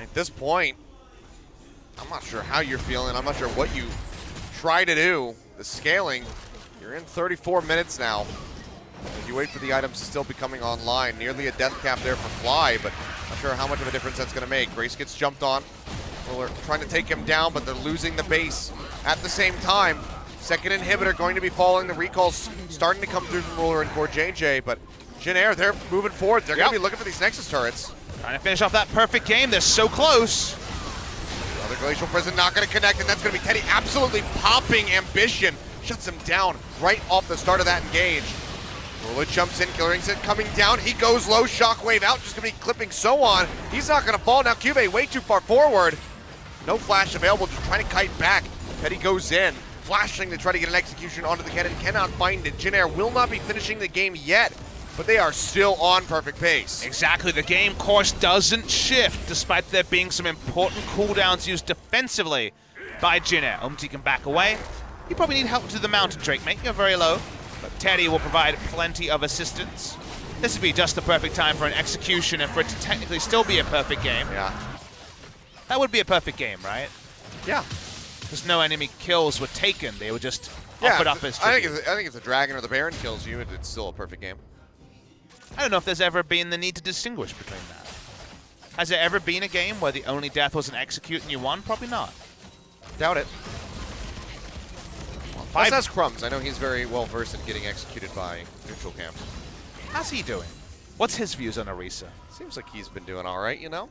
At this point, I'm not sure how you're feeling. I'm not sure what you try to do. The scaling, you're in 34 minutes now. If you wait for the items to still be coming online, nearly a death cap there for Fly, but not sure how much of a difference that's going to make. Grace gets jumped on. Ruler trying to take him down, but they're losing the base at the same time. Second inhibitor going to be falling. The recall's starting to come through from Ruler and JAG, but Gen.G, they're moving forward. They're going to be looking for these Nexus turrets. Trying to finish off that perfect game. They're so close. Another Glacial Prison not going to connect, and that's going to be Teddy absolutely popping Ambition. Shuts him down right off the start of that engage. Ruler jumps in, Killer Instinct coming down. He goes low, Shockwave out, just going to be clipping Soan. He's not going to fall. Now Cuvée way too far forward. No flash available, just trying to kite back. Teddy goes in, flashing to try to get an execution onto the cannon. Cannot find it. Gen.G will not be finishing the game yet. but they are still on perfect pace. Exactly, the game course doesn't shift despite there being some important cooldowns used defensively by Jin.G. Umti can back away. You probably need help to the mountain, Drake, mate. You're very low, but Teddy will provide plenty of assistance. This would be just the perfect time for an execution and for it to technically still be a perfect game. Yeah. That would be a perfect game, right? Yeah. Because no enemy kills were taken. They were just offered up as I tribute. think if the Dragon or the Baron kills you, it's still a perfect game. I don't know if there's ever been the need to distinguish between that. Has there ever been a game where the only death was an execute and you won? Probably not. Doubt it. Five- That's Crumbs. I know he's very well versed in getting executed by neutral camps. How's he doing? What's his views on Orisa? Seems like he's been doing all right, you know?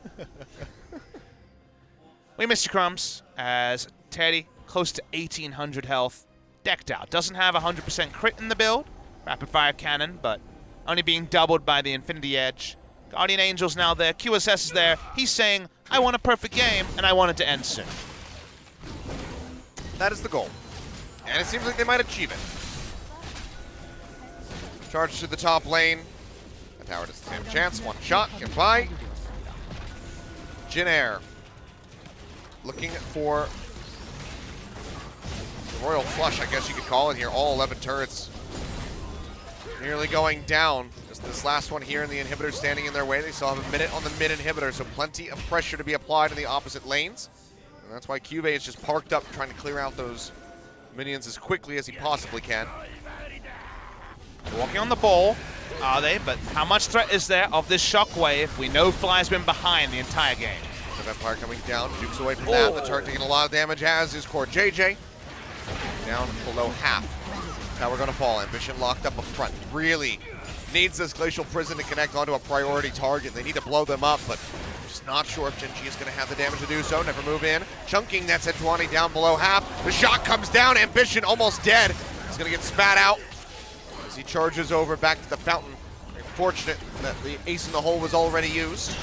We missed you, Crumbs, as Teddy, close to 1,800 health, decked out. Doesn't have 100% crit in the build, rapid fire cannon, but only being doubled by the Infinity Edge. Guardian Angel's now there, QSS is there. He's saying, I want a perfect game, and I want it to end soon. That is the goal. And it seems like they might achieve it. Charge to the top lane. The tower doesn't stand a chance. One shot, get by. Jin.G looking for the Royal Flush, I guess you could call it here. All 11 turrets nearly going down. Just this last one here, and the inhibitor standing in their way. They still have a minute on the mid inhibitor, so plenty of pressure to be applied in the opposite lanes. And that's why Cube is just parked up trying to clear out those minions as quickly as he possibly can. Walking on the ball, are they? But how much threat is there of this shockwave? We know Fly's been behind the entire game. The Vampire coming down, jukes away from that. The turret taking a lot of damage, as is core JJ. Down below half. Now we're going to fall. Ambition locked up up front. Really needs this Glacial Prison to connect onto a priority target. They need to blow them up, but just not sure if Gen.G is going to have the damage to do so. Never move in. Chunking that Sejuani down below half. The shot comes down. Ambition almost dead. He's going to get spat out as he charges over back to the fountain. Very fortunate that the ace in the hole was already used.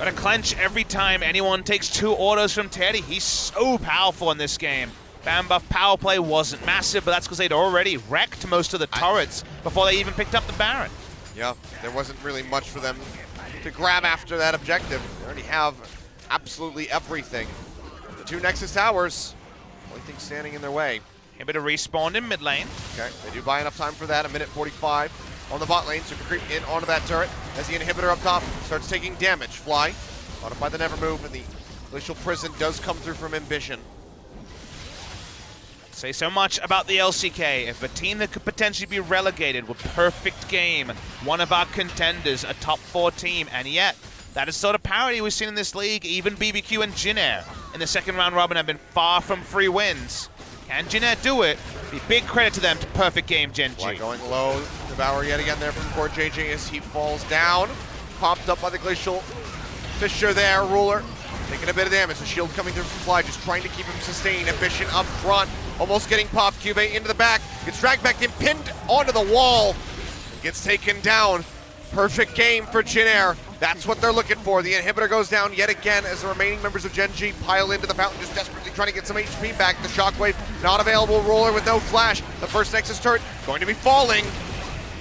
Gotta clench every time anyone takes 2 orders from Teddy. He's so powerful in this game. Ban buff power play wasn't massive, but that's because they'd already wrecked most of the turrets before they even picked up the Baron. Yeah, there wasn't really much for them to grab after that objective. They already have absolutely everything. The 2 Nexus towers, only thing standing in their way. A bit of respawn in mid lane. Okay, they do buy enough time for that. 1:45 on the bot lane, so can creep in onto that turret as the inhibitor up top starts taking damage. Fly, caught up by the Never Move, and the Glacial Prison does come through from Ambition. Say so much about the LCK. If a team that could potentially be relegated with perfect game, one of our contenders, a top 4 team, and yet that is sort of parity we've seen in this league. Even BBQ and Jin.G in the second round robin have been far from free wins. Can Jin.G do it? Be big credit to them to perfect game Gen.G. Fly going low, Devour yet again there from core JJ as he falls down. Popped up by the Glacial Fissure there, Ruler. Taking a bit of damage, the shield coming through from Fly, just trying to keep him sustained. Ambition up front, almost getting popped. Cube into the back, gets dragged back in, pinned onto the wall. Gets taken down. Perfect game for Jin.G. That's what they're looking for. The inhibitor goes down yet again as the remaining members of Gen.G pile into the fountain, just desperately trying to get some HP back. The shockwave not available. Roller with no flash. The first Nexus turret going to be falling.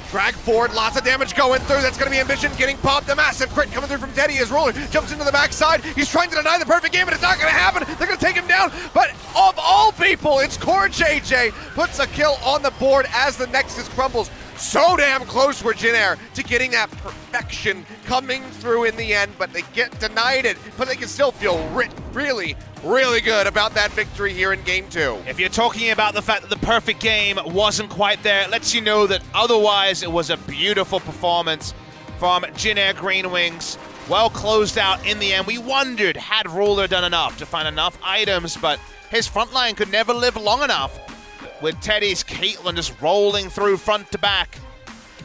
Drag forward, lots of damage going through. That's going to be Ambition getting popped. A massive crit coming through from Teddy as Roller jumps into the backside. He's trying to deny the perfect game, but it's not going to happen. They're going to take him down. But of all people, it's core JJ puts a kill on the board as the Nexus crumbles. So damn close were Jin.G to getting that perfection coming through in the end, but they get denied it. But they can still feel really, really good about that victory here in Game 2. If you're talking about the fact that the perfect game wasn't quite there, it lets you know that otherwise it was a beautiful performance from Jin.G GreenWings. Well closed out in the end. We wondered, had Ruler done enough to find enough items, but his front line could never live long enough. With Teddy's Caitlyn just rolling through front to back.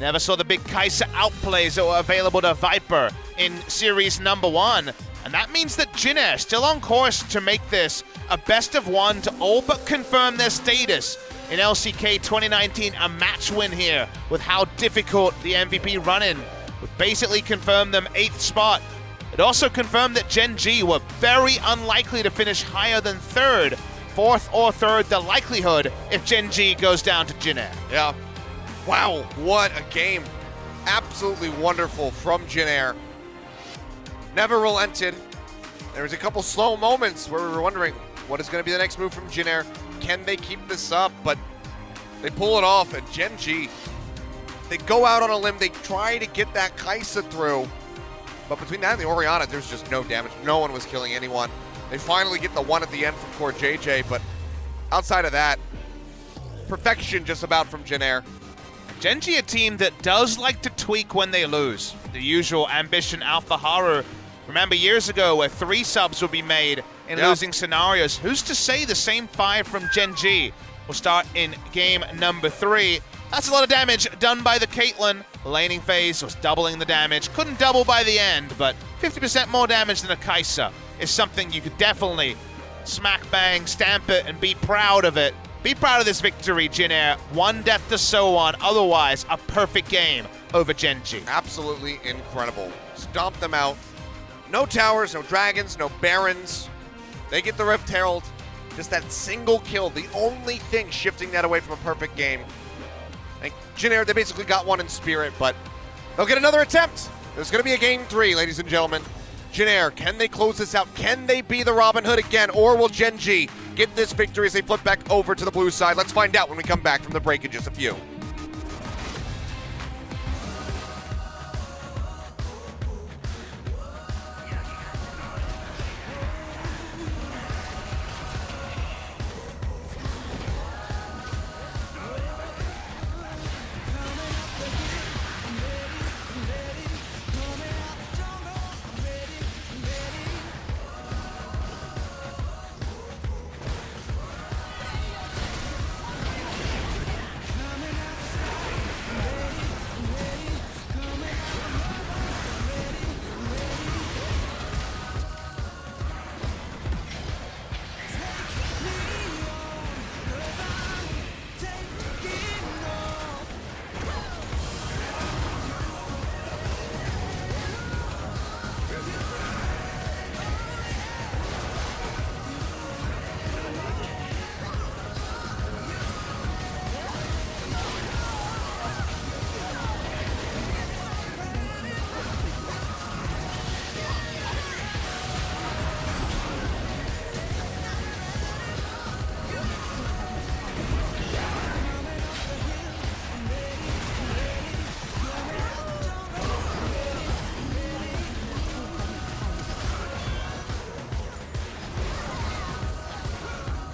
Never saw the big Kai'Sa outplays that were available to Viper in series number 1. And that means that Jin.G still on course to make this a best of 1 to all but confirm their status in LCK 2019. A match win here with how difficult the MVP run-in would basically confirm them 8th spot. It also confirmed that Gen.G were very unlikely to finish higher than 3rd. 4th or 3rd, the likelihood if Gen.G goes down to Jin.G. Yeah, Wow, what a game. Absolutely wonderful from Gen.G. Never relented. There was a couple slow moments where we were wondering, what is going to be the next move from Gen.G? Can they keep this up? But they pull it off, and Gen.G, they go out on a limb. They try to get that Kai'Sa through. But between that and the Orianna, there's just no damage. No one was killing anyone. They finally get the one at the end from Core JJ, but outside of that, perfection just about from Gen.G. Gen.G, a team that does like to tweak when they lose. The usual ambition Alpha Haru. Remember years ago where 3 subs would be made in losing scenarios. Who's to say the same 5 from Gen.G will start in game number 3? That's a lot of damage done by the Caitlyn. The laning phase was doubling the damage. Couldn't double by the end, but 50% more damage than a Kai'Sa is something you could definitely smack bang, stamp it, and be proud of it. Be proud of this victory, Gen.G. 1 death to so on. Otherwise, a perfect game over Gen.G. Absolutely incredible. Stomp them out. No towers, no dragons, no barons. They get the Rift Herald. Just that single kill, the only thing shifting that away from a perfect game. And Gen.G, they basically got one in spirit, but they'll get another attempt. There's going to be a game 3, ladies and gentlemen. Gen.G, can they close this out? Can they be the Robin Hood again? Or will Gen.G get this victory as they flip back over to the blue side? Let's find out when we come back from the break in just a few.